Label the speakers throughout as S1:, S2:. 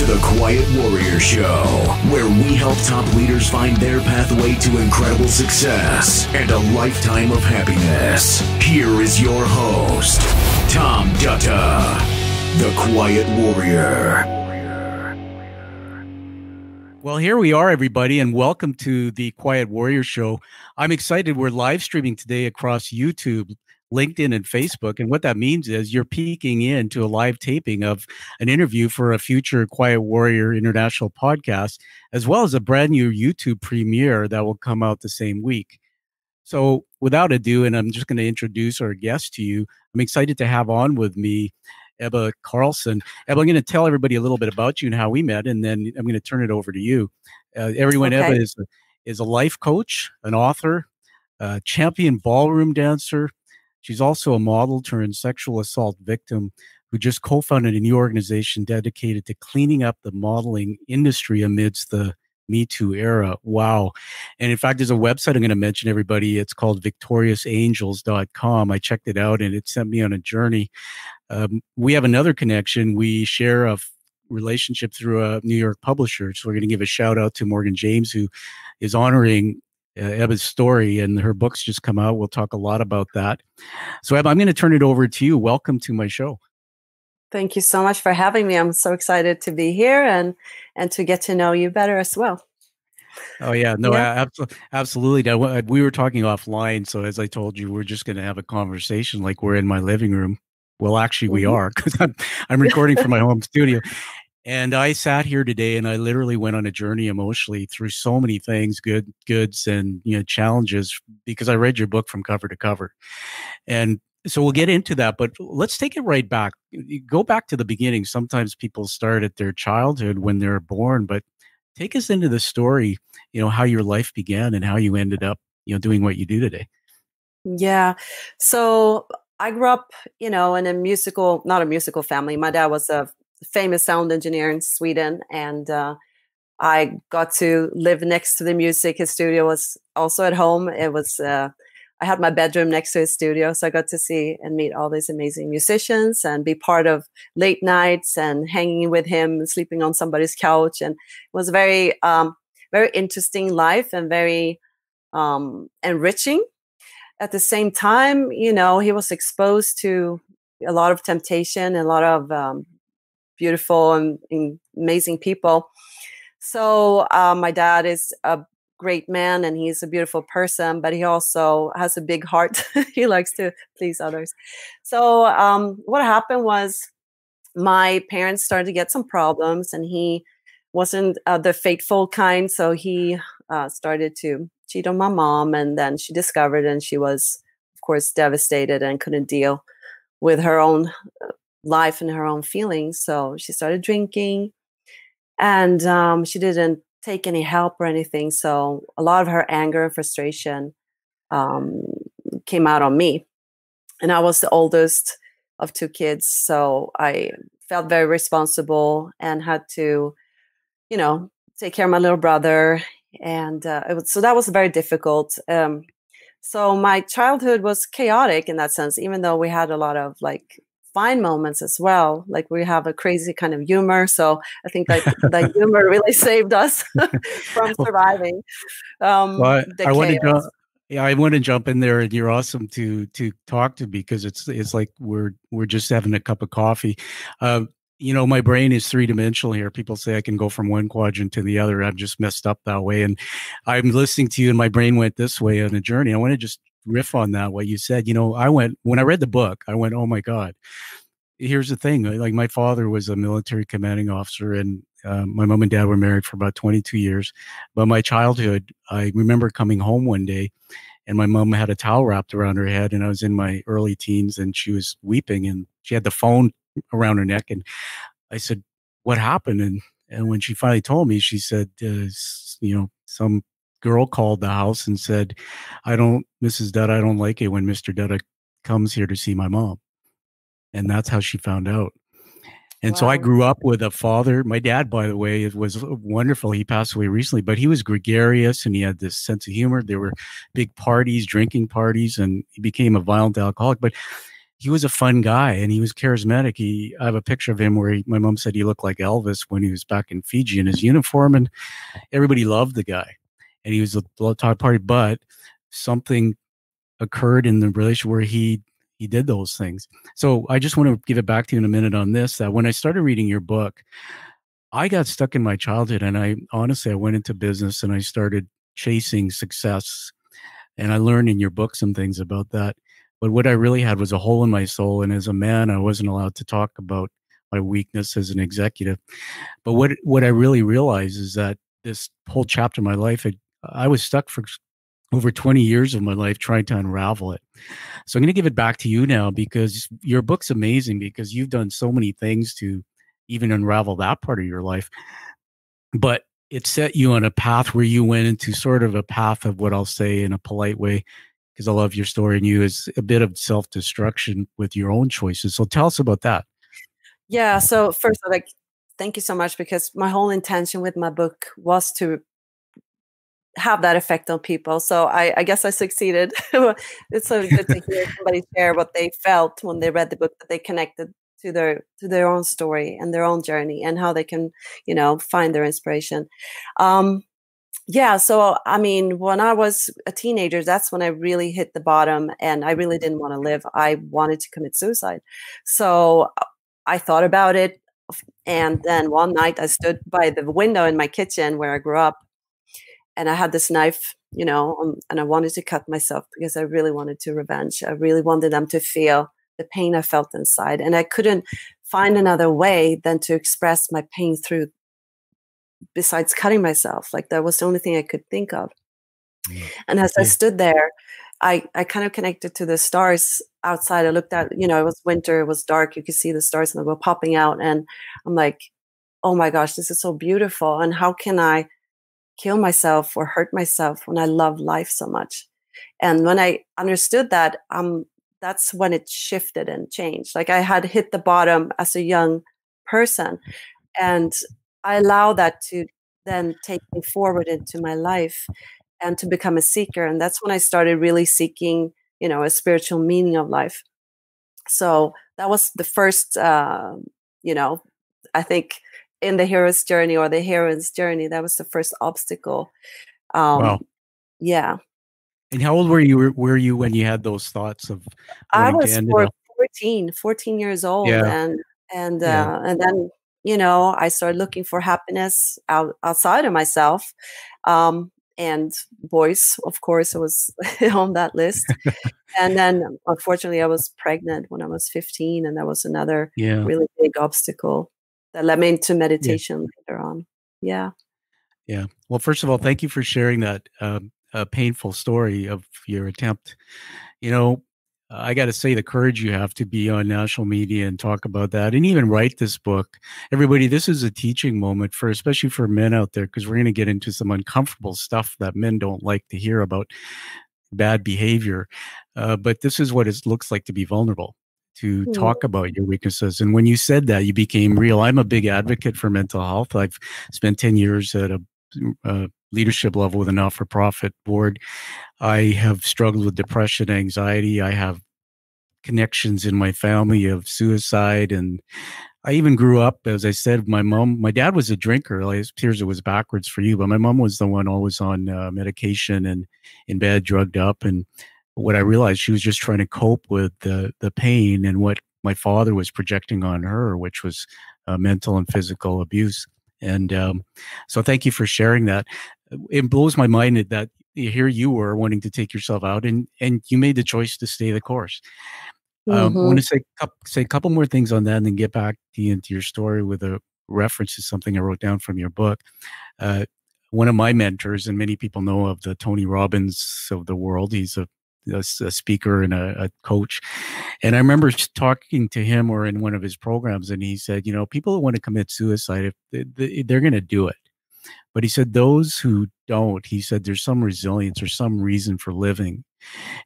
S1: to the Quiet Warrior Show, where we help top leaders find their pathway to incredible success and a lifetime of happiness. Here is your host, Tom Dutta, the Quiet Warrior.
S2: Well, here we are, everybody, and welcome to the Quiet Warrior Show. I'm excited. We're live streaming today across YouTube, LinkedIn, and Facebook. And what that means is you're peeking into a live taping of an interview for a future Quiet Warrior International podcast, as well as a brand new YouTube premiere that will come out the same week. So without ado, and I'm just going to introduce our guest to you, I'm excited to have on with me Ebba Karlsson. Ebba, I'm going to tell everybody a little bit about you and how we met, and then I'm going to turn it over to you. Everyone, okay. Ebba is a life coach, an author, a champion ballroom dancer. She's also a model turned sexual assault victim who just co-founded a new organization dedicated to cleaning up the modeling industry amidst the Me Too era. Wow. And in fact, there's a website I'm going to mention, everybody. It's called victoriousangels.com. I checked it out and it sent me on a journey. We have another connection. We share a relationship through a New York publisher. So we're going to give a shout out to Morgan James, who is honoring Ebba's story, and her book's just come out. We'll talk a lot about that. So Ebba, I'm going to turn it over to you. Welcome to my show.
S3: Thank you so much for having me. I'm so excited to be here and to get to know you better as well.
S2: Oh, yeah. No, yeah. Absolutely. Now, we were talking offline. So as I told you, we're just going to have a conversation like we're in my living room. Well, actually, we are, because I'm recording from my home studio. And I sat here today and I literally went on a journey emotionally through so many things, goods and challenges, because I read your book from cover to cover. And so we'll get into that, but let's take it right back. Go back to the beginning. Sometimes people start at their childhood when they're born, but take us into the story, how your life began and how you ended up, doing what you do today.
S3: Yeah. So I grew up, in a not a musical family. My dad was a famous sound engineer in Sweden, and I got to live next to the music. His studio was also at home. It was I had my bedroom next to his studio, so I got to see and meet all these amazing musicians and be part of late nights and hanging with him and sleeping on somebody's couch. And it was a very very interesting life and very enriching. At the same time, he was exposed to a lot of temptation, a lot of beautiful and amazing people. So my dad is a great man and he's a beautiful person, but he also has a big heart. He likes to please others. So what happened was my parents started to get some problems, and he wasn't the faithful kind. So he started to cheat on my mom, and then she discovered, and she was, of course, devastated and couldn't deal with her own life and her own feelings. So she started drinking, and she didn't take any help or anything. So a lot of her anger and frustration came out on me. And I was the oldest of two kids. So I felt very responsible and had to, take care of my little brother. And so that was very difficult. So my childhood was chaotic in that sense, even though we had a lot of fine moments as well. Like we have a crazy kind of humor. So I think that humor really saved us from surviving.
S2: I want to jump in there, and you're awesome to talk to, because it's like we're just having a cup of coffee. My brain is three-dimensional here. People say I can go from one quadrant to the other. I'm just messed up that way. And I'm listening to you and my brain went this way on a journey. I want to just riff on that, what you said. When I read the book, I went, oh my God. Here's the thing. Like, my father was a military commanding officer, and my mom and dad were married for about 22 years. But my childhood, I remember coming home one day and my mom had a towel wrapped around her head, and I was in my early teens, and she was weeping, and she had the phone around her neck. And I said, what happened? And when she finally told me, she said, some girl called the house and said, Mrs. Dutta, I don't like it when Mr. Dutta comes here to see my mom. And that's how she found out. And wow. So I grew up with a father. My dad, by the way, was wonderful. He passed away recently, but he was gregarious and he had this sense of humor. There were big parties, drinking parties, and he became a violent alcoholic. But he was a fun guy and he was charismatic. I have a picture of him where my mom said he looked like Elvis when he was back in Fiji in his uniform, and everybody loved the guy. And he was a top party, but something occurred in the relationship where he did those things. So I just want to give it back to you in a minute on this, that when I started reading your book, I got stuck in my childhood, and I went into business and I started chasing success, and I learned in your book some things about that. But what I really had was a hole in my soul. And as a man, I wasn't allowed to talk about my weakness as an executive. But what I really realized is that this whole chapter of my life, I was stuck for over 20 years of my life trying to unravel it. So I'm going to give it back to you now, because your book's amazing, because you've done so many things to even unravel that part of your life. But it set you on a path where you went into sort of a path of, what I'll say in a polite way, because I love your story, and you, is a bit of self-destruction with your own choices. So tell us about that.
S3: Yeah. So first, like, thank you so much, because my whole intention with my book was to have that effect on people. So I guess I succeeded. It's so good to hear somebody share what they felt when they read the book, that they connected to their own story and their own journey, and how they can, find their inspiration. Yeah. So, I mean, when I was a teenager, that's when I really hit the bottom, and I really didn't want to live. I wanted to commit suicide. So I thought about it. And then one night I stood by the window in my kitchen where I grew up, and I had this knife, and I wanted to cut myself, because I really wanted to revenge. I really wanted them to feel the pain I felt inside. And I couldn't find another way than to express my pain through, besides cutting myself. Like, that was the only thing I could think of. And as I stood there, I kind of connected to the stars outside. I looked at, it was winter, it was dark. You could see the stars, and they were popping out. And I'm like, oh my gosh, this is so beautiful. And how can I kill myself or hurt myself when I love life so much? And when I understood that, that's when it shifted and changed. Like, I had hit the bottom as a young person, and I allow that to then take me forward into my life and to become a seeker. And that's when I started really seeking, a spiritual meaning of life. So that was the first, I think, in the hero's journey, or the heroine's journey, that was the first obstacle.
S2: Wow.
S3: Yeah.
S2: And how old were you when you had those thoughts of
S3: I
S2: wanting to
S3: was
S2: end it all?
S3: 14 years old.
S2: Yeah.
S3: And
S2: Yeah.
S3: then, I started looking for happiness outside of myself. And boys, of course, it was on that list. And then, unfortunately, I was pregnant when I was 15, and that was another really big obstacle that led me into meditation later on. Yeah.
S2: Yeah. Well, first of all, thank you for sharing that painful story of your attempt. I got to say, the courage you have to be on national media and talk about that, and even write this book. Everybody, this is a teaching moment, especially for men out there, because we're going to get into some uncomfortable stuff that men don't like to hear about, bad behavior. But this is what it looks like to be vulnerable, to talk about your weaknesses. And when you said that, you became real. I'm a big advocate for mental health. I've spent 10 years at a leadership level with a not-for-profit board. I have struggled with depression, anxiety. I have connections in my family of suicide. And I even grew up, as I said, my dad was a drinker. It appears it was backwards for you, but my mom was the one always on medication and in bed, drugged up. And what I realized, she was just trying to cope with the pain and what my father was projecting on her, which was mental and physical abuse. And so thank you for sharing that. It blows my mind that here you were wanting to take yourself out, and you made the choice to stay the course. I want to say a couple more things on that, and then get back into your story with a reference to something I wrote down from your book. One of my mentors, and many people know of the Tony Robbins of the world. He's a speaker and a coach. And I remember talking to him or in one of his programs, and he said, people who want to commit suicide, if they're going to do it. But he said, those who don't, he said, there's some resilience or some reason for living.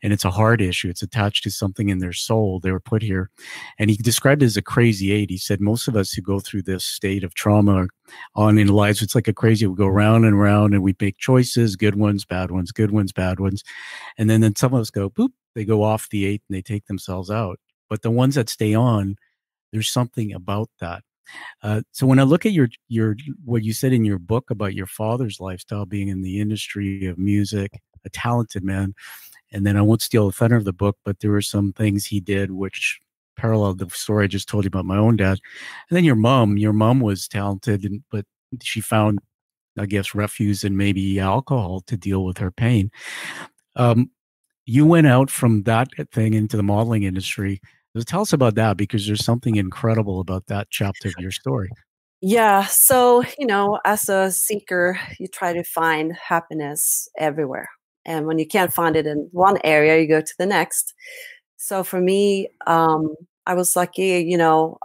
S2: And it's a heart issue. It's attached to something in their soul. They were put here. And he described it as a crazy eight. He said, most of us who go through this state of trauma on in lives, it's like a crazy, we go round and round and we make choices, good ones, bad ones, good ones, bad ones. And then some of us go, boop, they go off the eight and they take themselves out. but the ones that stay on, there's something about that. So when I look at your what you said in your book about your father's lifestyle, being in the industry of music, a talented man, and then I won't steal the thunder of the book, but there were some things he did which paralleled the story I just told you about my own dad. And then your mom was talented, but she found, I guess, refuge in maybe alcohol to deal with her pain. Um, you went out from that thing into the modeling industry. So tell us about that, because there's something incredible about that chapter of your story.
S3: Yeah. So, as a seeker, you try to find happiness everywhere. And when you can't find it in one area, you go to the next. So for me, I was lucky,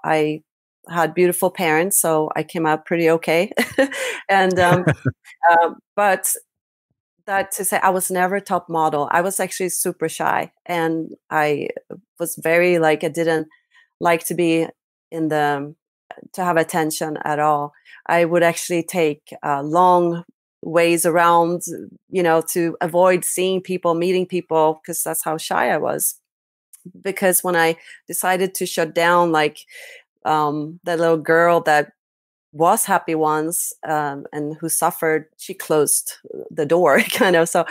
S3: I had beautiful parents, so I came out pretty okay. And, but that to say, I was never a top model. I was actually super shy, and I was very like, I didn't like to be in the to have attention at all. I would actually take long ways around, to avoid seeing people, meeting people, because that's how shy I was. Because when I decided to shut down, like that little girl that was happy once, and who suffered, she closed the door, kind of. So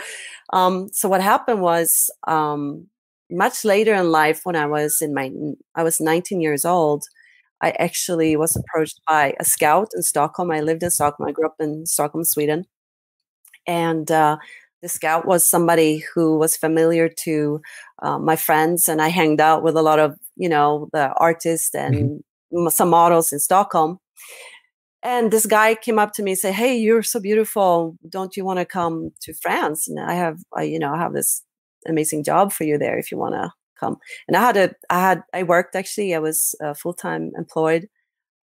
S3: what happened was, much later in life, when I was 19 years old, I actually was approached by a scout in Stockholm. I lived in Stockholm. I grew up in Stockholm, Sweden. And the scout was somebody who was familiar to my friends. And I hanged out with a lot of, the artists and some models in Stockholm. And this guy came up to me and said, "Hey, you're so beautiful. Don't you want to come to France? And I have this amazing job for you there if you want to come." And I worked actually. I was full-time employed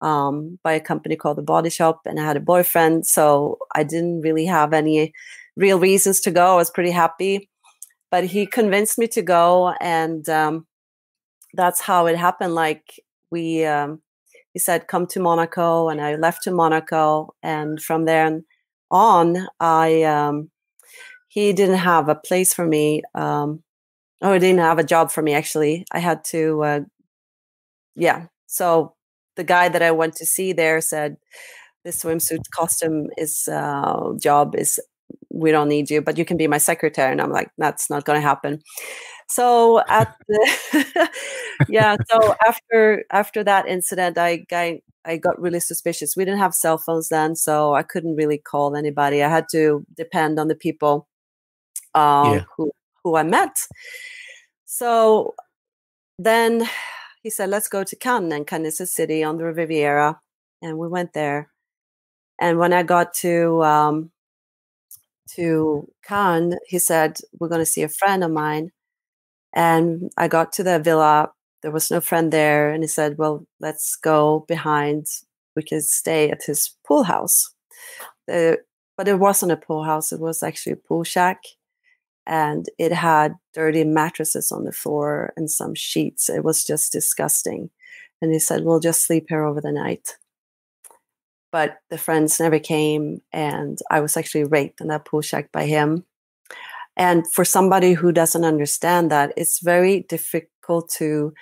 S3: by a company called The Body Shop, and I had a boyfriend, so I didn't really have any real reasons to go. I was pretty happy, but he convinced me to go, and that's how it happened. Like he said, "Come to Monaco," and I left to Monaco, and from there on, he didn't have a place for me. He didn't have a job for me, actually. I had to, yeah. So the guy that I went to see there said, "This swimsuit costume job is, we don't need you, but you can be my secretary." And I'm like, "That's not going to happen." So yeah. So after that incident, I got really suspicious. We didn't have cell phones then, so I couldn't really call anybody. I had to depend on the people
S2: Yeah.
S3: who I met. So then he said, "Let's go to Cannes." And Cannes is a city on the Riviera, and we went there. And when I got to Cannes, he said, "We're going to see a friend of mine." And I got to the villa. There was no friend there. And he said, "Well, let's go behind. We could stay at his pool house." But it wasn't a pool house. It was actually a pool shack. And it had dirty mattresses on the floor and some sheets. It was just disgusting. And he said, "We'll just sleep here over the night." But the friends never came. And I was actually raped in that pool shack by him. And for somebody who doesn't understand that, it's very difficult to,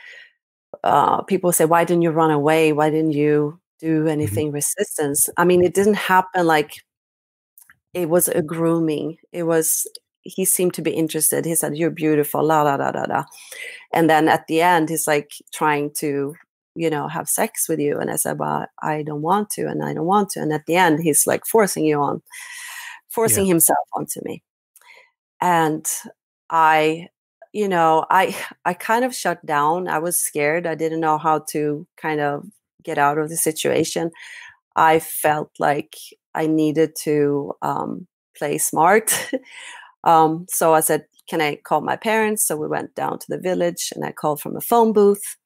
S3: people say, "Why didn't you run away? Why didn't you do anything resistance?" I mean, it didn't happen like it was a grooming. He seemed to be interested. He said, "You're beautiful, la, la, la, la, la." And then at the end, he's like trying to, have sex with you. And I said, "Well, I don't want to, and I don't want to." And at the end, he's like forcing himself onto me. And I, I kind of shut down. I was scared. I didn't know how to kind of get out of the situation. I felt like I needed to play smart. So I said, "Can I call my parents?" So we went down to the village, and I called from a phone booth.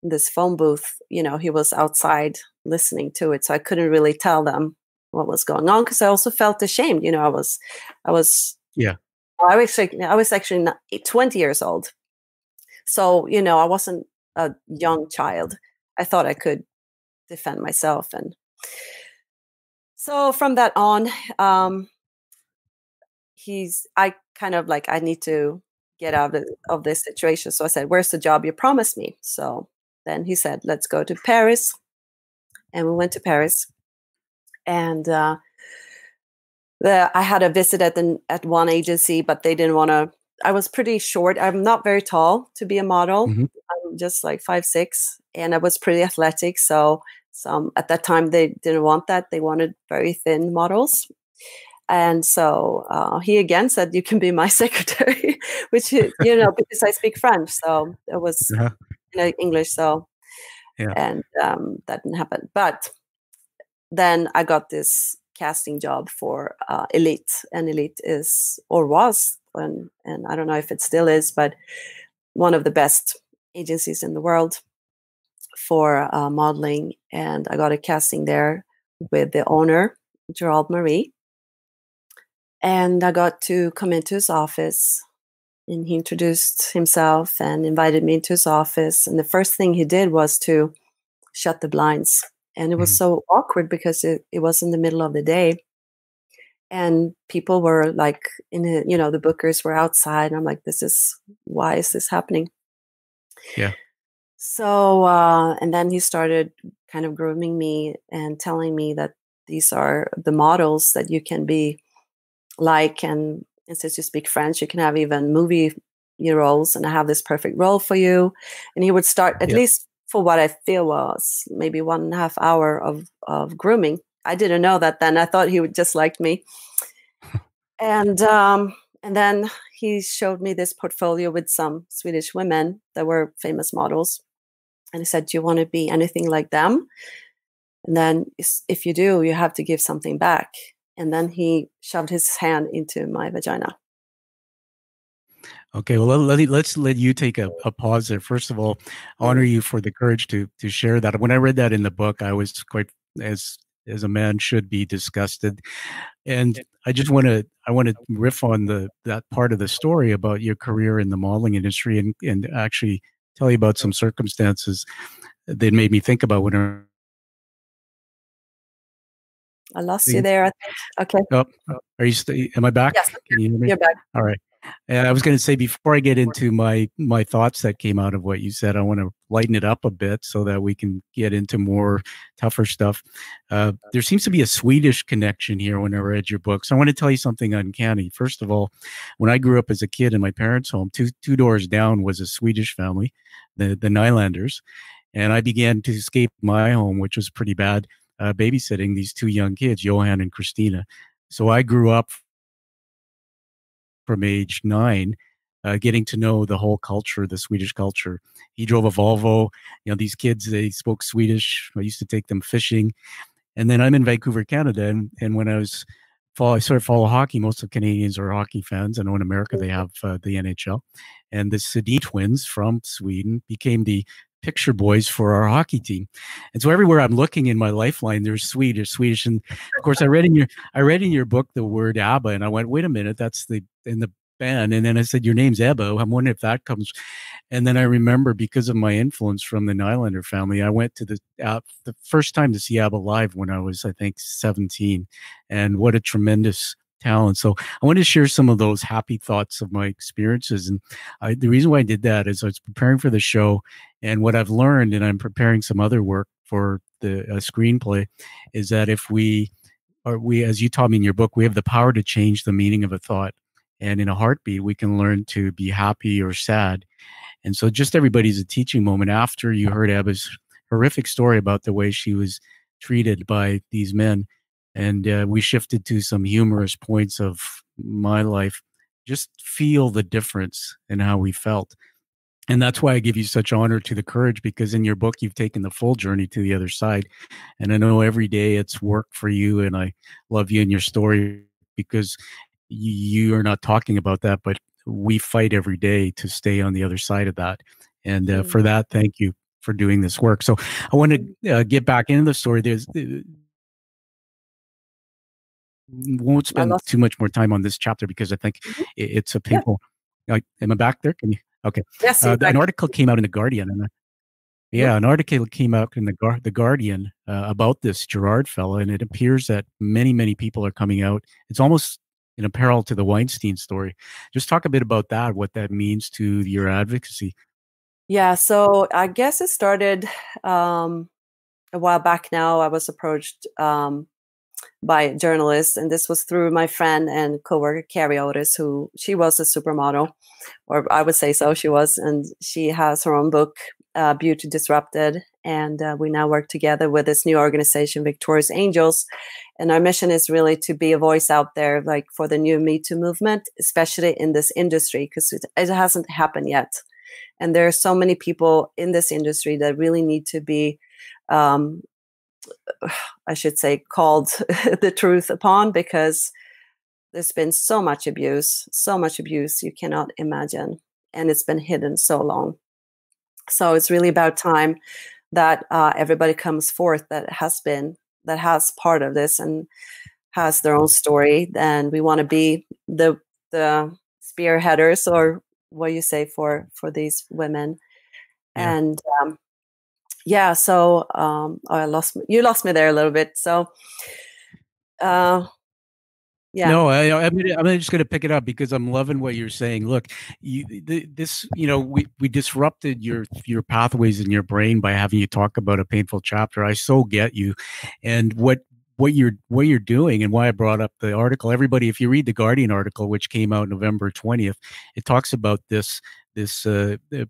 S3: In this phone booth, he was outside listening to it. So I couldn't really tell them what was going on, because I also felt ashamed. I was
S2: Yeah.
S3: I was actually 20 years old. So, I wasn't a young child. I thought I could defend myself. And so from that on, I kind of like, I need to get out of this situation. So I said, where's the job you promised me? So then he said, let's go to Paris. And we went to Paris. And I had a visit at one agency, but they didn't want to. I was pretty short. I'm not very tall to be a model.
S2: Mm-hmm.
S3: I'm just like 5'6", and I was pretty athletic. So at that time they didn't want that. They wanted very thin models. And so he again said, "You can be my secretary," which because I speak French, so it was English. So and that didn't happen. But then I got this casting job for Elite, and Elite is or was, and I don't know if it still is, but one of the best agencies in the world for modeling. And I got a casting there with the owner, Gerald Marie. And I got to come into his office, and he introduced himself and invited me into his office. And the first thing he did was to shut the blinds. And it was so awkward because it was in the middle of the day. And people were like, the bookers were outside. And I'm like, why is this happening?
S2: Yeah.
S3: So, and then he started kind of grooming me and telling me that these are the models that you can be like, and since you speak French, you can have even movie roles, and I have this perfect role for you. And he would start, at least for what I feel was maybe 1.5 hours of grooming. I didn't know that then. I thought he would just like me. And then he showed me this portfolio with some Swedish women that were famous models. And he said, "Do you want to be anything like them? And then if you do, you have to give something back." And then he shoved his hand into my vagina.
S2: Okay, well, let's let you take a pause there. First of all, honor you for the courage to share that. When I read that in the book, I was quite, as a man should be, disgusted. And I want to riff on that part of the story about your career in the modeling industry, and actually tell you about some circumstances that made me think about when
S3: I lost you there, I think. Okay.
S2: Oh, are you am I back?
S3: Yes,
S2: Can you hear me?
S3: you're back.
S2: All right. And I was going to say, before I get into my thoughts that came out of what you said, I want to lighten it up a bit so that we can get into more tougher stuff. There seems to be a Swedish connection here when I read your book. So I want to tell you something uncanny. First of all, when I grew up as a kid in my parents' home, two doors down was a Swedish family, the Nylanders. And I began to escape my home, which was pretty bad, babysitting these two young kids, Johan and Christina. So I grew up from age 9, getting to know the whole culture, the Swedish culture. He drove a Volvo. These kids, they spoke Swedish. I used to take them fishing. And then I'm in Vancouver, Canada. And when I sort of follow hockey. Most of Canadians are hockey fans. I know in America they have the NHL. And the Sedin twins from Sweden became the picture boys for our hockey team. And so everywhere I'm looking in my lifeline, there's Swedish. And of course I read in your book the word Abba, and I went, wait a minute, that's in the band. And then I said, your name's Ebba. I'm wondering if that comes. And then I remember, because of my influence from the Nylander family, I went to the first time to see Abba live when I was, I think, 17. And what a tremendous talent. So I want to share some of those happy thoughts of my experiences. And the reason why I did that is I was preparing for the show, and what I've learned, and I'm preparing some other work for the screenplay, is that if we, as you taught me in your book, we have the power to change the meaning of a thought. And in a heartbeat, we can learn to be happy or sad. And so just everybody's a teaching moment. After you heard Ebba's horrific story about the way she was treated by these men, and we shifted to some humorous points of my life, just feel the difference in how we felt. And that's why I give you such honor to the courage, because in your book, you've taken the full journey to the other side. And I know every day it's work for you, and I love you and your story, because you are not talking about that, but we fight every day to stay on the other side of that. And for that, thank you for doing this work. So I want to get back into the story. Won't spend too much more time on this chapter, because I think it's a painful. Am I back there? Can you? Okay.
S3: Yes.
S2: An article came out in the Guardian, and an article came out in the Guardian about this Gerard fellow, and it appears that many people are coming out. It's almost in a parallel to the Weinstein story. Just talk a bit about that, what that means to your advocacy.
S3: Yeah, so I guess it started a while back now. I was approached by journalists, and this was through my friend and coworker Carrie Otis, who she was a supermodel, or I would say so. She was, and she has her own book, Beauty Disrupted, and we now work together with this new organization, Victorious Angels, and our mission is really to be a voice out there, like for the new Me Too movement, especially in this industry, because it hasn't happened yet, and there are so many people in this industry that really need to be. I should say, called the truth upon, because there's been so much abuse you cannot imagine. And it's been hidden so long. So it's really about time that everybody comes forth that has part of this and has their own story. And we want to be the spearheaders, or what you say, for these women. Yeah. And yeah, so you lost me there a little bit. So yeah.
S2: No, I'm just going to pick it up because I'm loving what you're saying. Look, we disrupted your pathways in your brain by having you talk about a painful chapter. I so get you, and what you're doing, and why I brought up the article. Everybody, if you read the Guardian article, which came out November 20th, it talks about this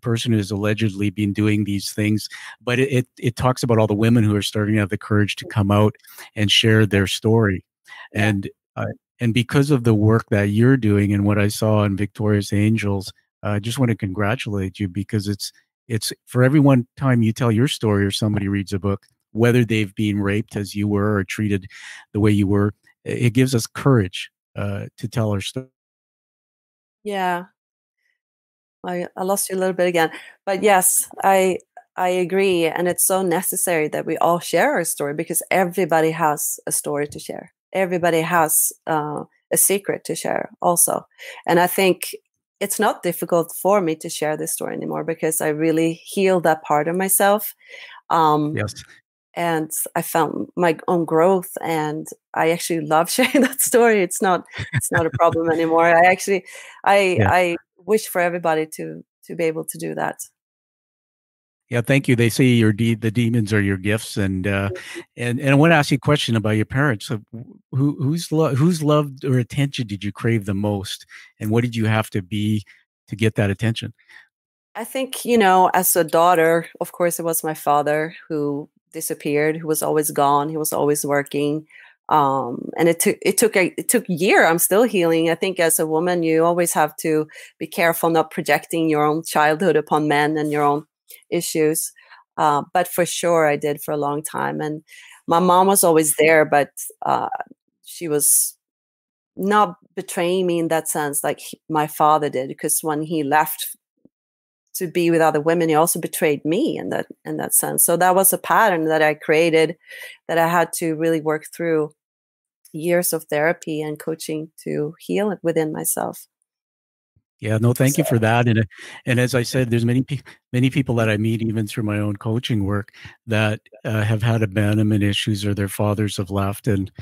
S2: person who's allegedly been doing these things, but it talks about all the women who are starting to have the courage to come out and share their story, and because of the work that you're doing and what I saw in Victorious Angels, I just want to congratulate you, because it's for every one time you tell your story or somebody reads a book, whether they've been raped as you were or treated the way you were, it gives us courage to tell our story.
S3: Yeah. I lost you a little bit again, but yes, I agree, and it's so necessary that we all share our story, because everybody has a story to share. Everybody has a secret to share also, and I think it's not difficult for me to share this story anymore, because I really healed that part of myself.
S2: Yes.
S3: And I found my own growth, and I actually love sharing that story. It's not a problem anymore. I wish for everybody to be able to do that.
S2: Yeah, thank you. They say the demons are your gifts, and I want to ask you a question about your parents. So whose love or attention did you crave the most, and what did you have to be to get that attention?
S3: I think, as a daughter, of course, it was my father who disappeared, who was always gone. He was always working. And it took a year. I'm still healing. I think as a woman, you always have to be careful not projecting your own childhood upon men and your own issues. But for sure, I did for a long time. And my mom was always there, but she was not betraying me in that sense, like my father did, because when he left to be with other women, he also betrayed me in that sense. So that was a pattern that I created, that I had to really work through years of therapy and coaching to heal it within myself.
S2: Yeah, no, thank you for that. And as I said, there's many people that I meet, even through my own coaching work, that have had abandonment issues, or their fathers have left. And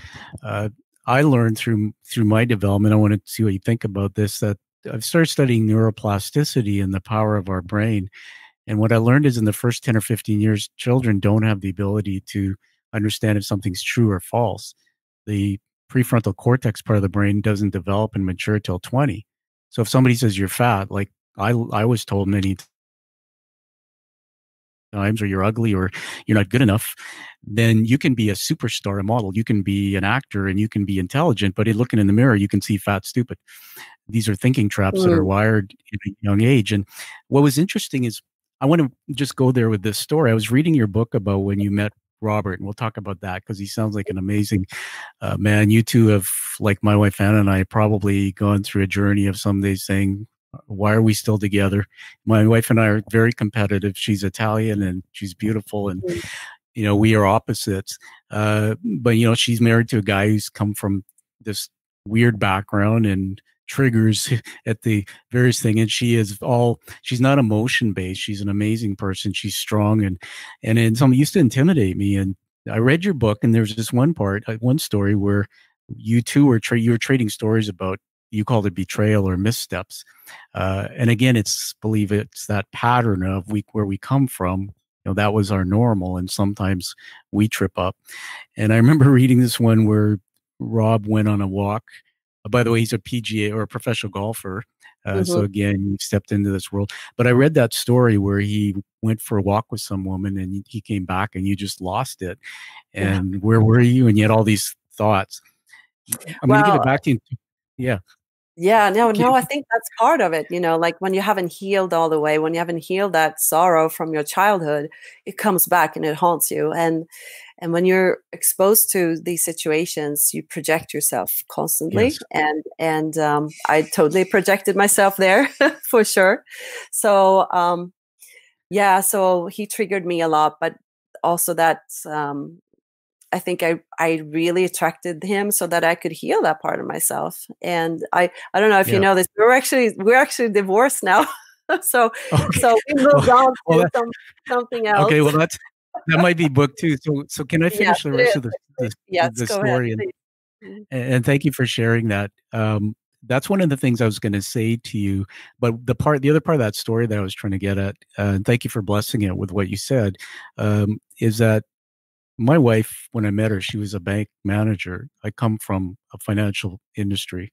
S2: I learned through my development, I want to see what you think about this, that I've started studying neuroplasticity and the power of our brain. And what I learned is in the first 10 or 15 years, children don't have the ability to understand if something's true or false. The prefrontal cortex part of the brain doesn't develop and mature till 20. So if somebody says you're fat, like I was told many times, or you're ugly, or you're not good enough, then you can be a superstar, a model, you can be an actor, and you can be intelligent, but looking in the mirror, you can see fat, stupid. These are thinking traps that are wired at a young age. And what was interesting is, I want to just go there with this story. I was reading your book about when you met Robert, and we'll talk about that, because he sounds like an amazing man. You two have, like my wife Anna and I, probably gone through a journey of some days saying, why are we still together? My wife and I are very competitive. She's Italian and she's beautiful, and we are opposites. But she's married to a guy who's come from this weird background and triggers at the various thing, and she's not emotion based. She's an amazing person. She's strong, and then some used to intimidate me. And I read your book, and there's this one story where you two were you were trading stories about, you called it betrayal or missteps. And again, believe it's that pattern of where we come from. That was our normal, and sometimes we trip up. And I remember reading this one where Rob went on a walk. By the way, he's a PGA or a professional golfer. So again, he stepped into this world. But I read that story where he went for a walk with some woman and he came back and you just lost it. And where were you? And you had all these thoughts. I'm going to give it back to you. Yeah.
S3: Yeah, no, I think that's part of it. Like when you haven't healed all the way, when you haven't healed that sorrow from your childhood, it comes back and it haunts you. And when you're exposed to these situations, you project yourself constantly. Yes. And I totally projected myself there for sure. So so he triggered me a lot, but also that I think I really attracted him so that I could heal that part of myself. And I don't know if you know this, we're actually divorced now. so we moved on to something else.
S2: Okay, well that might be book 2. So can I finish the rest of the story? And thank you for sharing that. That's one of the things I was going to say to you. But the other part of that story that I was trying to get at, and thank you for blessing it with what you said, is that my wife, when I met her, she was a bank manager. I come from a financial industry,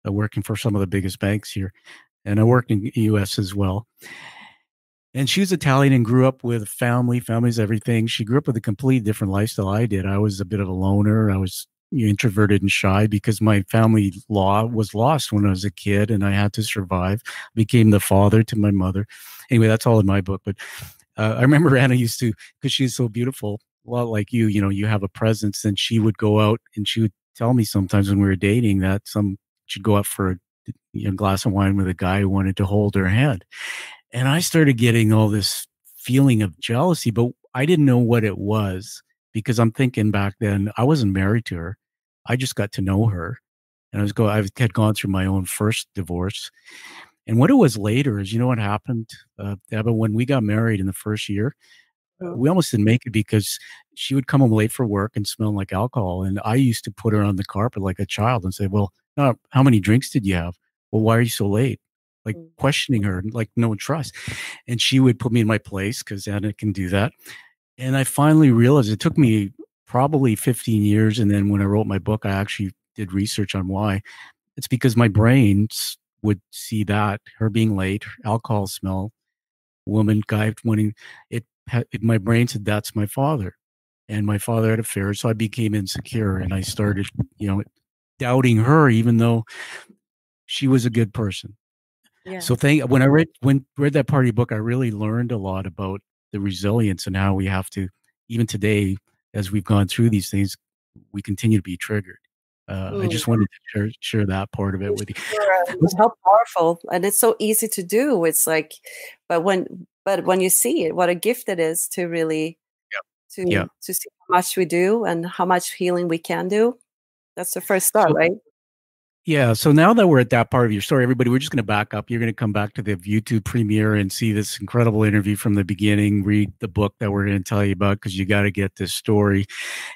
S2: working for some of the biggest banks here. And I worked in the U.S. as well. And she was Italian and grew up with family's everything. She grew up with a completely different lifestyle I did. I was a bit of a loner. I was introverted and shy because my family law was lost when I was a kid and I had to survive. I became the father to my mother. Anyway, that's all in my book. But I remember Anna used to, because she's so beautiful, a lot like you have a presence, and she would go out and she would tell me sometimes when we were dating that she'd go out for a glass of wine with a guy who wanted to hold her hand. And I started getting all this feeling of jealousy, but I didn't know what it was because I'm thinking back then I wasn't married to her. I just got to know her, and I had gone through my own first divorce. And what it was later is, what happened, Ebba, when we got married in the first year, we almost didn't make it because she would come home late for work and smell like alcohol. And I used to put her on the carpet like a child and say, well, how many drinks did you have? Well, why are you so late? Like questioning her, like no trust. And she would put me in my place because Anna can do that. And I finally realized it took me probably 15 years. And then when I wrote my book, I actually did research on why. It's because my brain would see that, her being late, alcohol smell, guy wanting it. My brain said, that's my father. And my father had affairs. So I became insecure and I started, doubting her, even though she was a good person. Yeah. So when I read that part of your book, I really learned a lot about the resilience and how we have to, even today, as we've gone through these things, we continue to be triggered. I just wanted to share that part of it with you.
S3: Sure. How powerful, and it's so easy to do. It's like, but when you see it, what a gift it is to really to see how much we do and how much healing we can do. That's the first start, right?
S2: Yeah. So now that we're at that part of your story, everybody, we're just going to back up. You're going to come back to the YouTube premiere and see this incredible interview from the beginning, read the book that we're going to tell you about, because you got to get this story,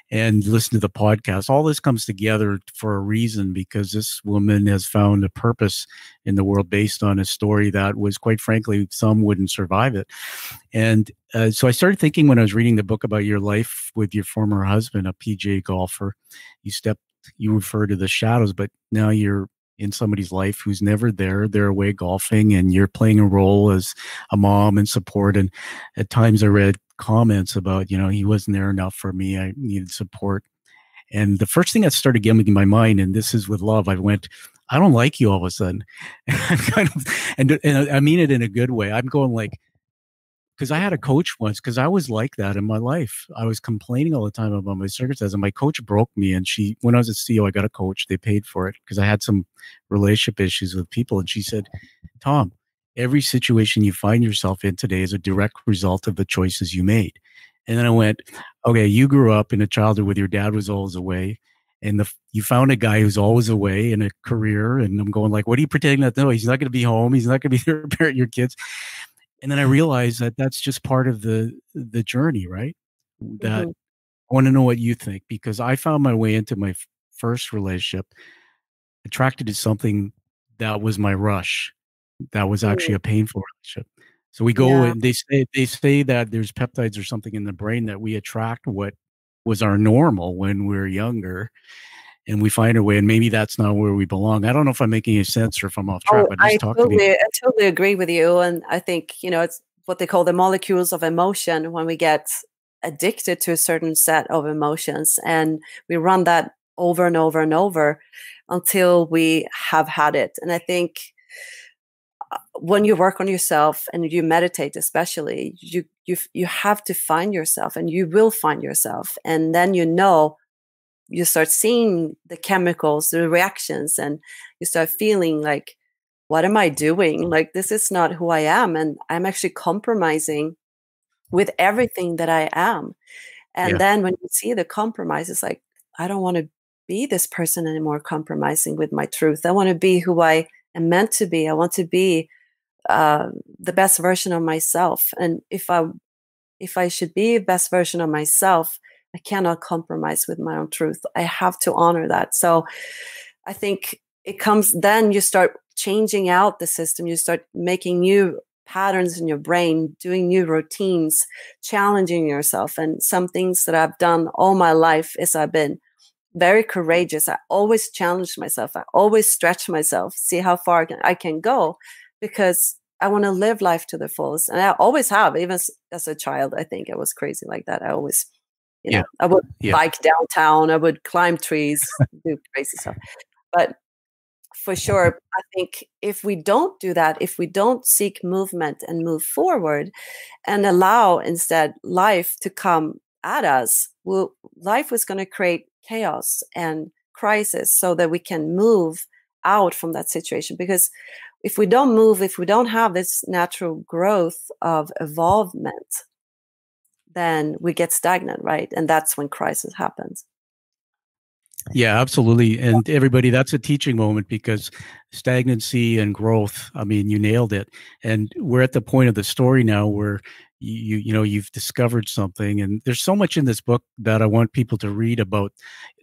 S2: and listen to the podcast. All this comes together for a reason, because this woman has found a purpose in the world based on a story that was, quite frankly, some wouldn't survive it. And so I started thinking when I was reading the book about your life with your former husband, a PGA golfer. You refer to the shadows, but now you're in somebody's life who's never there. They're away golfing, and you're playing a role as a mom and support. And at times I read comments about, he wasn't there enough for me. I needed support. And the first thing that started getting in my mind, and this is with love, I went, I don't like you all of a sudden. and I mean it in a good way. I'm going like, because I had a coach once, because I was like that in my life. I was complaining all the time about my circumstances, and my coach broke me. And when I was a CEO, I got a coach. They paid for it because I had some relationship issues with people. And she said, Tom, every situation you find yourself in today is a direct result of the choices you made. And then I went, okay, you grew up in a childhood where your dad was always away, and you found a guy who's always away in a career. And I'm going like, what are you pretending not to know? He's not going to be home. He's not going to be there to parent your kids. And then I realized that that's just part of the journey, right? That I want to know what you think, because I found my way into my first relationship, attracted to something that was my rush. That was actually a painful relationship. So we go
S3: Yeah.
S2: and they say that there's peptides or something in the brain that we attract what was our normal when we were younger, and we find our way. And maybe that's not where we belong. I don't know if I'm making any sense or if I'm off track,
S3: Oh,
S2: but just talk to me.
S3: I totally agree with you. And I think, it's what they call the molecules of emotion when we get addicted to a certain set of emotions. And we run that over and over and over until we have had it. And I think when you work on yourself and you meditate, especially, you have to find yourself, and you will find yourself. And then you start seeing the chemicals, the reactions, and you start feeling like, what am I doing? Like, this is not who I am. And I'm actually compromising with everything that I am. And
S2: Yeah.
S3: then when you see the compromise, it's like, I don't want to be this person anymore, compromising with my truth. I want to be who I am meant to be. I want to be the best version of myself. And if I should be the best version of myself, I cannot compromise with my own truth. I have to honor that. So I think it comes, then you start changing out the system. You start making new patterns in your brain, doing new routines, challenging yourself. And some things that I've done all my life is I've been very courageous. I always challenge myself. I always stretch myself, see how far I can go, because I want to live life to the fullest. And I always have, even as a child. I think I was crazy like that. I always, I would bike downtown. I would climb trees, do crazy stuff. But for sure, I think if we don't do that, if we don't seek movement and move forward and allow instead life to come at us, life was going to create chaos and crisis so that we can move out from that situation. Because if we don't move, if we don't have this natural growth of evolvement, then we get stagnant, right? And that's when crisis happens.
S2: Yeah, absolutely. And everybody, that's a teaching moment, because stagnancy and growth, I mean, you nailed it. And we're at the point of the story now where you've discovered something. And there's so much in this book that I want people to read about.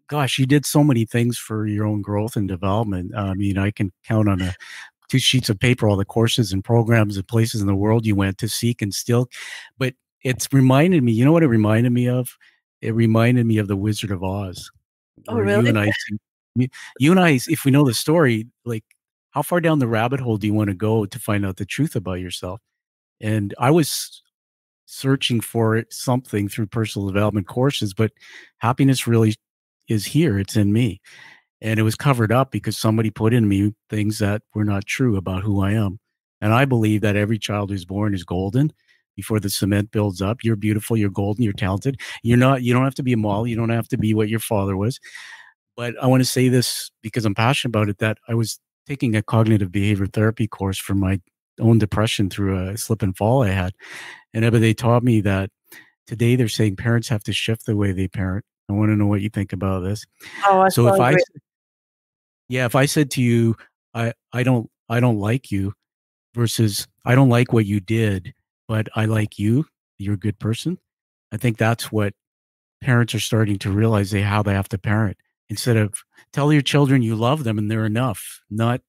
S2: Gosh, you did so many things for your own growth and development. I mean, I can count on two sheets of paper all the courses and programs and places in the world you went to seek and still. But it's reminded me, you know what it reminded me of? It reminded me of the Wizard of Oz.
S3: Oh,
S2: Where
S3: really?
S2: you and I, if we know the story, like, how far down the rabbit hole do you want to go to find out the truth about yourself? And I was searching for something through personal development courses, but happiness really is here. It's in me. And it was covered up because somebody put in me things that were not true about who I am. And I believe that every child who's born is golden before the cement builds up. You're beautiful, you're golden, you're talented. You don't have to be a model. You don't have to be what your father was. But I want to say this because I'm passionate about it, that I was taking a cognitive behavior therapy course for my own depression through a slip and fall I had. And Ebba, they taught me that today they're saying parents have to shift the way they parent. I want to know what you think about this.
S3: Oh, I
S2: So
S3: so agree.
S2: if I said to you, I don't like you, versus I don't like what you did, but I like you, you're a good person. I think that's what parents are starting to realize, how they have to parent. Instead of tell your children you love them and they're enough, not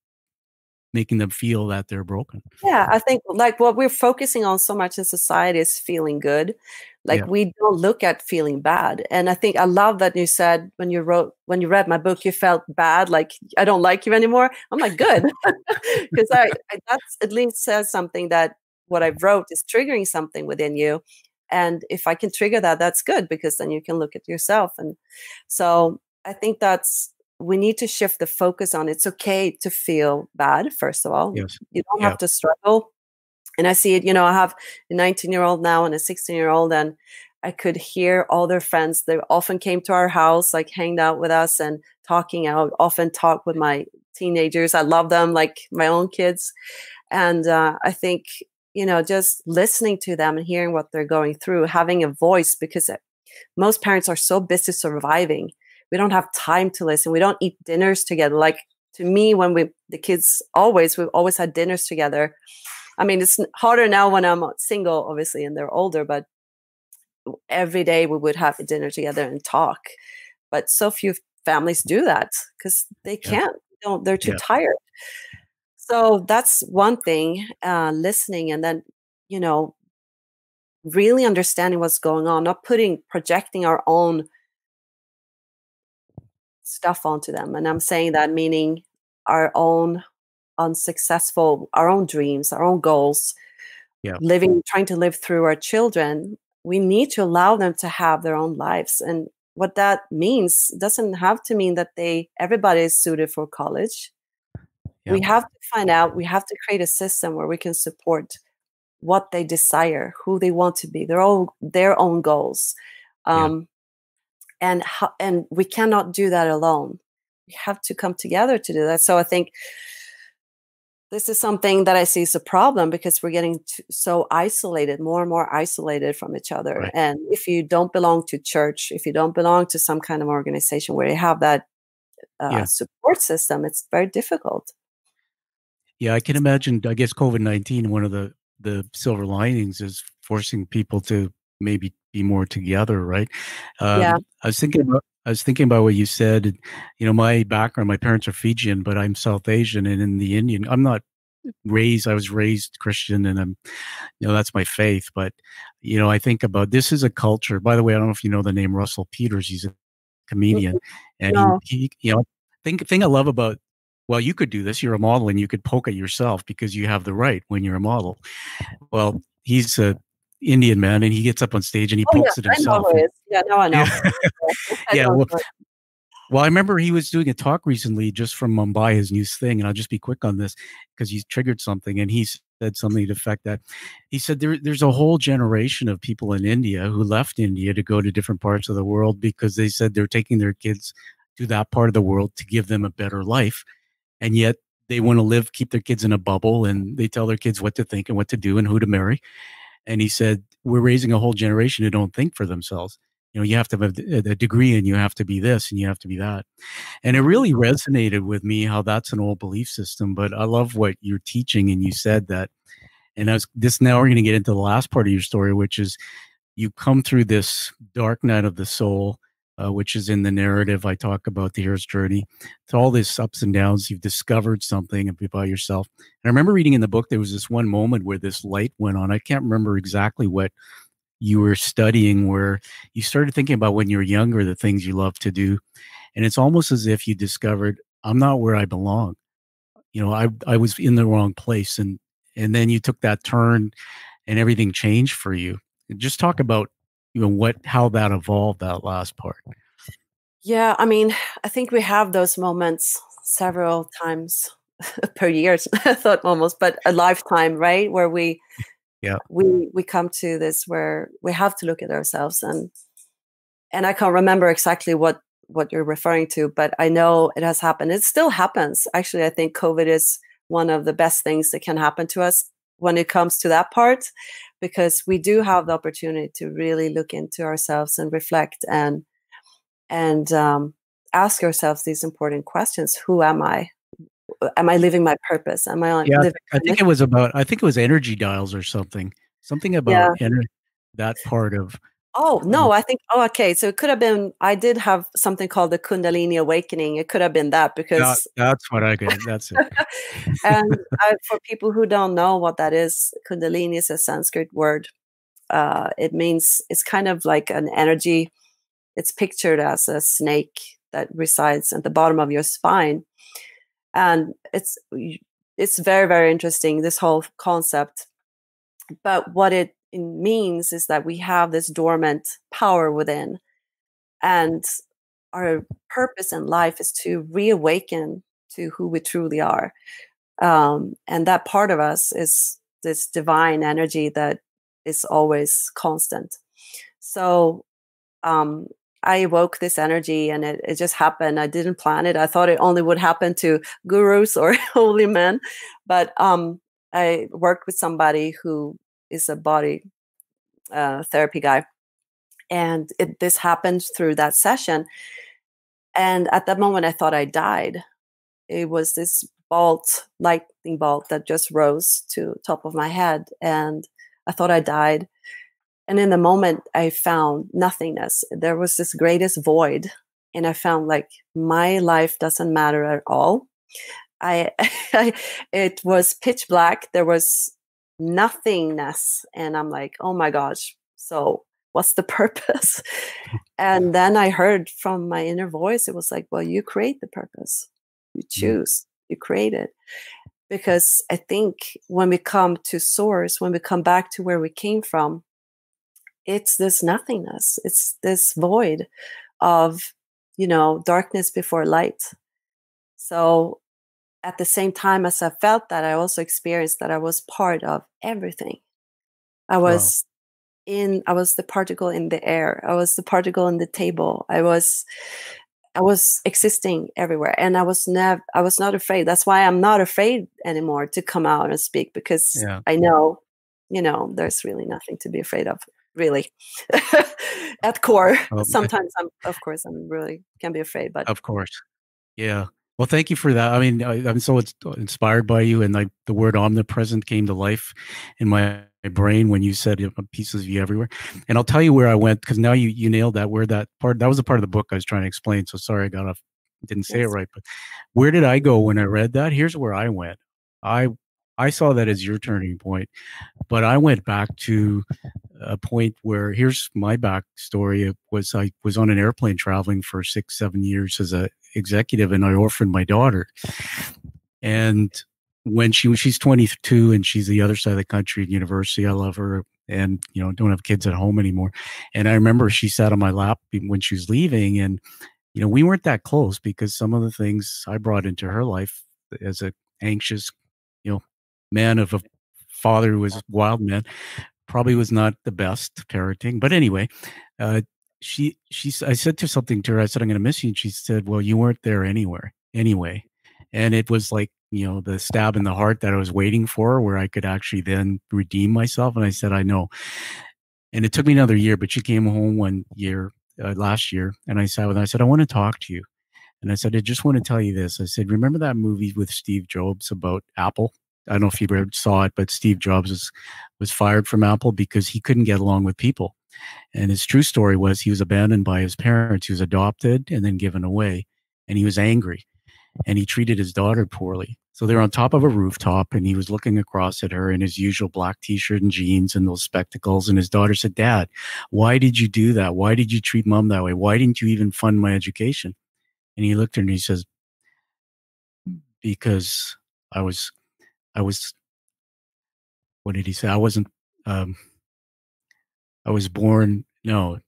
S2: making them feel that they're broken.
S3: Yeah, I think like what we're focusing on so much in society is feeling good. Like we don't look at feeling bad. And I think I love that you said when you read my book, you felt bad, like I don't like you anymore. I'm like, good. Because I that's at least says something that what I wrote is triggering something within you. And if I can trigger that, that's good, because then you can look at yourself. And so I think we need to shift the focus on it's okay to feel bad, first of all.
S2: Yes.
S3: You don't have to struggle. And I see it, I have a 19-year-old now and a 16-year-old, and I could hear all their friends. They often came to our house, like hanged out with us and talking out, often talk with my teenagers. I love them like my own kids. And I think, just listening to them and hearing what they're going through, having a voice, because most parents are so busy surviving. We don't have time to listen. We don't eat dinners together. Like, to me, when we've always had dinners together. I mean, it's harder now when I'm single, obviously, and they're older, but every day we would have a dinner together and talk. But so few families do that because they
S2: Yeah.
S3: can't. They're too
S2: Yeah.
S3: tired. So that's one thing, listening, and then, really understanding what's going on, not projecting our own stuff onto them. And I'm saying that meaning our own our own dreams, our own goals,
S2: Yeah.
S3: trying to live through our children. We need to allow them to have their own lives. And what that means doesn't have to mean that everybody is suited for college.
S2: Yeah.
S3: We have to find out, we have to create a system where we can support what they desire, who they want to be, their own goals. And we cannot do that alone. We have to come together to do that. So I think this is something that I see as a problem because we're getting so isolated, more and more isolated from each other.
S2: Right.
S3: And if you don't belong to church, if you don't belong to some kind of organization where you have that support system, it's very difficult.
S2: Yeah, I can imagine. I guess COVID-19, one of the silver linings is forcing people to maybe be more together, right?
S3: Yeah.
S2: I was thinking about what you said. My background, my parents are Fijian, but I'm South Asian, and in the Indian, I was raised Christian, and that's my faith. But I think about, this is a culture. By the way, I don't know if you know the name Russell Peters. He's a comedian, and
S3: No.
S2: he thing I love about, well, you could do this. You're a model, and you could poke at yourself because you have the right when you're a model. Well, he's a Indian man, and he gets up on stage and he pokes at
S3: I know
S2: himself.
S3: who it is. Yeah, now I know.
S2: Yeah. Well, I remember he was doing a talk recently just from Mumbai, his new thing, and I'll just be quick on this because he's triggered something, and he said something to the effect that he said there's a whole generation of people in India who left India to go to different parts of the world because they said they're taking their kids to that part of the world to give them a better life, and yet they want to keep their kids in a bubble, and they tell their kids what to think and what to do and who to marry. And he said, we're raising a whole generation who don't think for themselves. You have to have a degree, and you have to be this, and you have to be that. And it really resonated with me how that's an old belief system. But I love what you're teaching. And you said that, and now we're going to get into the last part of your story, which is you come through this dark night of the soul, which is in the narrative. I talk about the hero's journey. It's all this ups and downs. You've discovered something about yourself. And I remember reading in the book, there was this one moment where this light went on. I can't remember exactly what you were studying, where you started thinking about when you were younger, the things you love to do. And it's almost as if you discovered, I'm not where I belong. I was in the wrong place. And then you took that turn and everything changed for you. Just talk about, how that evolved, that last part.
S3: Yeah, I mean, I think we have those moments several times per year, I thought almost, but a lifetime, right? Where we come to this where we have to look at ourselves, and I can't remember exactly what you're referring to, but I know it has happened. It still happens. Actually, I think COVID is one of the best things that can happen to us when it comes to that part, because we do have the opportunity to really look into ourselves and reflect and ask ourselves these important questions. Who am I? Am I living my purpose? Am I living?
S2: I think it was energy dials or something about that part of.
S3: Oh, no, I think, okay. So it could have been, I did have something called the Kundalini awakening. It could have been that, because
S2: that's what I get. That's it.
S3: And for people who don't know what that is, Kundalini is a Sanskrit word. It means, it's kind of like an energy. It's pictured as a snake that resides at the bottom of your spine. And it's very, very interesting, this whole concept. But what it means is that we have this dormant power within, and our purpose in life is to reawaken to who we truly are. And that part of us is this divine energy that is always constant. So I awoke this energy, and it just happened. I didn't plan it. I thought it only would happen to gurus or holy men. But I worked with somebody who is a body therapy guy. And this happened through that session. And at that moment, I thought I died. It was this lightning bolt that just rose to top of my head. And I thought I died. And in the moment, I found nothingness. There was this greatest void. and I found like my life doesn't matter at all. It was pitch black. There was nothingness, and I'm like, oh my gosh. So what's the purpose? And then I heard from my inner voice, it was like, well, you create the purpose. You choose, you create it. Because I think when we come to source, when we come back to where we came from, it's this nothingness. It's this void of, darkness before light. So at the same time as I felt that, I also experienced that I was part of everything. I was the particle in the air. I was the particle in the table. I was existing everywhere, and I was not afraid. That's why I'm not afraid anymore to come out and speak, because I know, there's really nothing to be afraid of, really. At core. Sometimes I'm really can be afraid, but
S2: of course. Yeah. Well, thank you for that. I mean, I'm so inspired by you, and the word omnipresent came to life in my brain when you said pieces of you everywhere. And I'll tell you where I went, because now you nailed that. Where that was a part of the book I was trying to explain. So sorry I got off, didn't say it right. But where did I go when I read that? Here's where I went. I saw that as your turning point, but I went back to a point where, here's my backstory. I was on an airplane traveling for 6-7 years as a executive, and I orphaned my daughter. And when she's 22 and she's the other side of the country at university, I love her, and don't have kids at home anymore. And I remember she sat on my lap when she was leaving, and we weren't that close because some of the things I brought into her life as a anxious, man of a father who was a wild man, probably was not the best parenting. But anyway, I said something to her. I said, I'm going to miss you. And she said, well, you weren't there anyway. And it was like, the stab in the heart that I was waiting for, where I could actually then redeem myself. And I said, I know. And it took me another year, but she came home one year, last year. And I sat with her. I said, I want to talk to you. And I said, I just want to tell you this. I said, remember that movie with Steve Jobs about Apple? I don't know if you ever saw it, but Steve Jobs was fired from Apple because he couldn't get along with people. And his true story was he was abandoned by his parents. He was adopted and then given away. And he was angry. And he treated his daughter poorly. So they're on top of a rooftop, and he was looking across at her in his usual black t-shirt and jeans and those spectacles. And his daughter said, Dad, why did you do that? Why did you treat Mom that way? Why didn't you even fund my education? And he looked at her and he says, because I was, what did he say? I wasn't, I was born, no,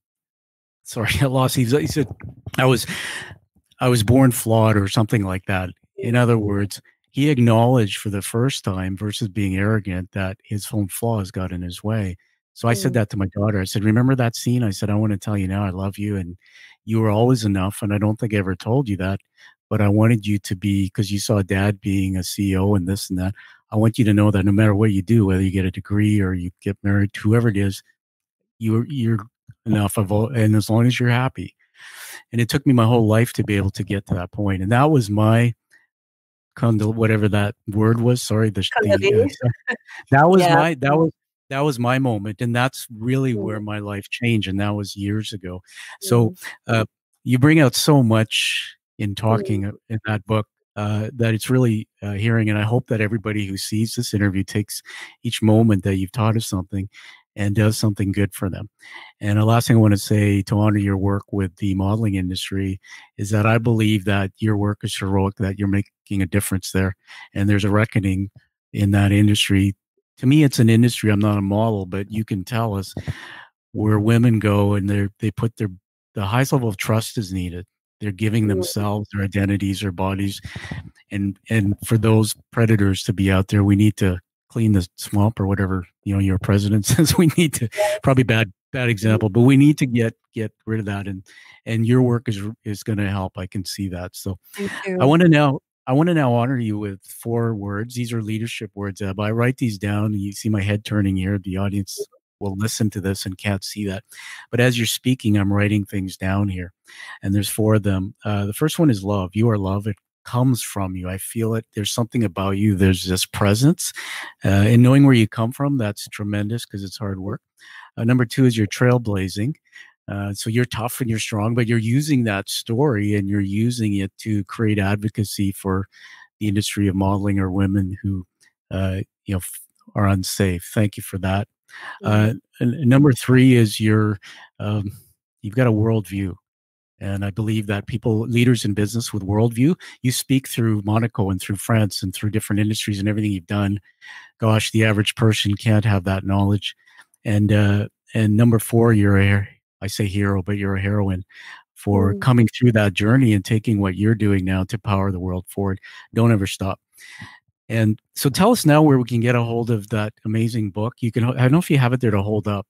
S2: sorry, I lost. He said, I was born flawed or something like that. In other words, he acknowledged for the first time, versus being arrogant, that his own flaws got in his way. So I said that to my daughter. I said, remember that scene? I said, I want to tell you now, I love you, and you were always enough. And I don't think I ever told you that, but I wanted you to be, because you saw Dad being a CEO and this and that. I want you to know that no matter what you do, whether you get a degree or you get married, whoever it is, you're enough of all, and as long as you're happy. And it took me my whole life to be able to get to that point. And that was my whatever that word was. Sorry, that was that was my moment, and that's really where my life changed. And that was years ago. So you bring out so much in talking in that book that it's really hearing. And I hope that everybody who sees this interview takes each moment that you've taught us something and does something good for them. And the last thing I want to say to honor your work with the modeling industry is that I believe that your work is heroic, that you're making a difference there. And there's a reckoning in that industry. To me, it's an industry. I'm not a model, but you can tell us where women go and they put the highest level of trust is needed. They're giving themselves, their identities, their bodies. And for those predators to be out there, we need to clean the swamp, or whatever, your president says. We need to, probably bad example, but we need to get rid of that. And your work is going to help. I can see that. So I want to now honor you with 4 words. These are leadership words, Ebba. I write these down. You see my head turning here. The audience will listen to this and can't see that. But as you're speaking, I'm writing things down here. And there's 4 of them. The first one is love. You are love. It comes from you. I feel it. There's something about you. There's this presence. And knowing where you come from, that's tremendous because it's hard work. Number 2 is you're trailblazing. So you're tough and you're strong, but you're using that story and you're using it to create advocacy for the industry of modeling or women who, are unsafe. Thank you for that.
S3: Mhm.
S2: And number three is you've got a worldview. And I believe that leaders in business with worldview, you speak through Monaco and through France and through different industries and everything you've done. Gosh, the average person can't have that knowledge. And number four, I say hero, but you're a heroine for
S3: Mm.
S2: coming through that journey and taking what you're doing now to power the world forward. Don't ever stop. And so tell us now where we can get a hold of that amazing book. I don't know if you have it there to hold up,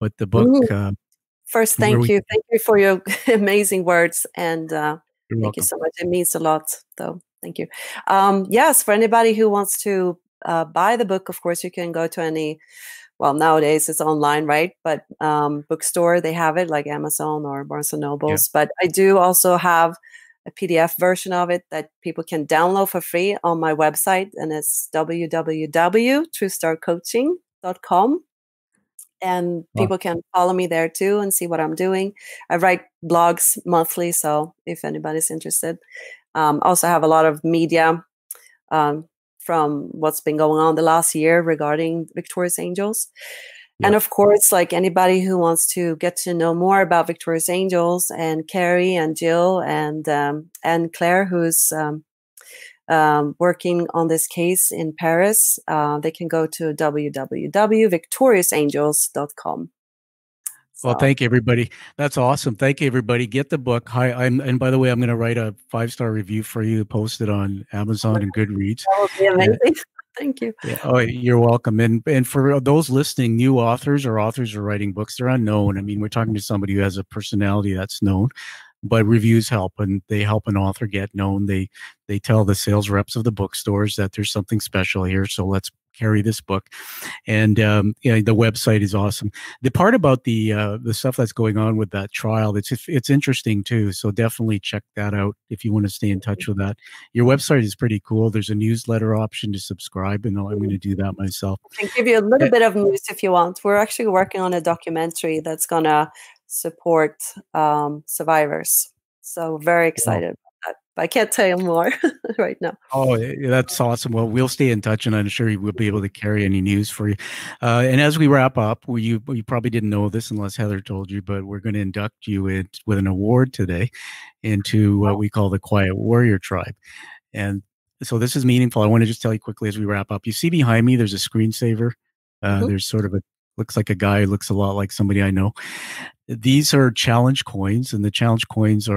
S2: but the book,
S3: Mm. First,
S2: where
S3: thank
S2: we,
S3: you. Thank you for your amazing words. And
S2: you're
S3: thank you
S2: welcome.
S3: so much. It means a lot, though. Thank you. Yes, for anybody who wants to buy the book, of course, you can go to any, well, nowadays it's online, right? But bookstore, they have it like Amazon or Barnes and
S2: Yeah.
S3: Nobles. But I do also have a PDF version of it that people can download for free on my website. And it's www.truestarcoaching.com. And
S2: Wow.
S3: people can follow me there too and see what I'm doing. I write blogs monthly, so if anybody's interested. Also have a lot of media from what's been going on the last year regarding Victorious Angels.
S2: Yeah.
S3: And of course, like anybody who wants to get to know more about Victorious Angels and Carrie and Jill and Claire, who's working on this case in Paris, they can go to www.victoriousangels.com.
S2: Well,
S3: So
S2: thank you, everybody. That's awesome. Thank you, everybody. Get the book. And by the way, I'm going to write a 5-star review for you, post it on Amazon and Goodreads.
S3: that would be
S2: And,
S3: amazing. Thank you.
S2: yeah, oh, you're welcome. And for those listening, new authors or authors who are writing books, they're unknown. I mean, we're talking to somebody who has a personality that's known, but reviews help, and they help an author get known. They tell the sales reps of the bookstores that there's something special here, so let's carry this book. And the website is awesome. The part about the stuff that's going on with that trial, it's interesting too. So definitely check that out if you want to stay in touch with that. Your website is pretty cool. There's a newsletter option to subscribe, and I'm going to do that myself.
S3: I can give you a little bit of news if you want. We're actually working on a documentary that's going to support survivors. So very excited about that. But I can't tell you more right now.
S2: Oh, that's awesome. Well, we'll stay in touch, and I'm sure we'll be able to carry any news for you. And as we wrap up, you probably didn't know this unless Heather told you, but we're going to induct you with an award today into what we call the Quiet Warrior Tribe. And so this is meaningful. I want to just tell you quickly as we wrap up. You see behind me, there's a screensaver. There's sort of looks like a guy who looks a lot like somebody I know. These are challenge coins, and the challenge coins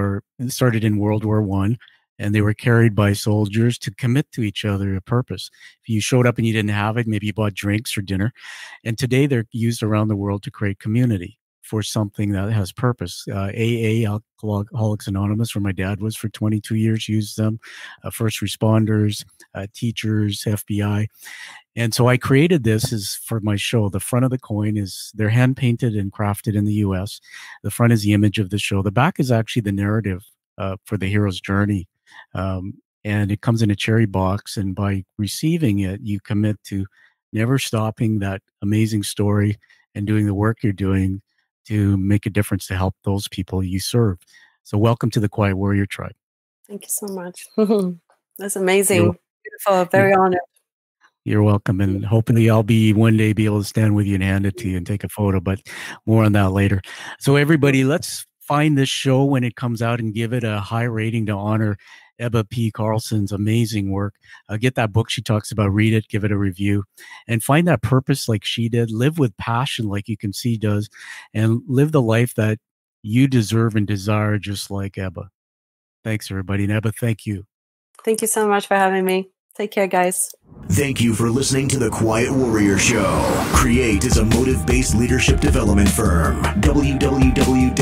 S2: started in World War I. And they were carried by soldiers to commit to each other a purpose. If you showed up and you didn't have it, maybe you bought drinks or dinner. And today they're used around the world to create community for something that has purpose. AA, Alcoholics Anonymous, where my dad was for 22 years, used them. First responders, teachers, FBI. And so I created this as for my show. The front of the coin they're hand painted and crafted in the US. The front is the image of the show. The back is actually the narrative for the hero's journey. And it comes in a cherry box, and by receiving it, you commit to never stopping that amazing story and doing the work you're doing to make a difference to help those people you serve. So welcome to the Quiet Warrior Tribe.
S3: Thank you so much. That's amazing. Beautiful. Very honored.
S2: You're welcome. And hopefully I'll one day be able to stand with you and hand it to you and take a photo, but more on that later. So everybody, let's find this show when it comes out and give it a high rating to honor Ebba P. Karlsson's amazing work. Get that book she talks about, read it, give it a review, and find that purpose like she did. Live with passion like you can see does, and live the life that you deserve and desire just like Ebba. Thanks, everybody. And Ebba, thank you.
S3: Thank you so much for having me. Take care, guys.
S1: Thank you for listening to the Quiet Warrior Show. Create is a motive-based leadership development firm. www.kreat.ca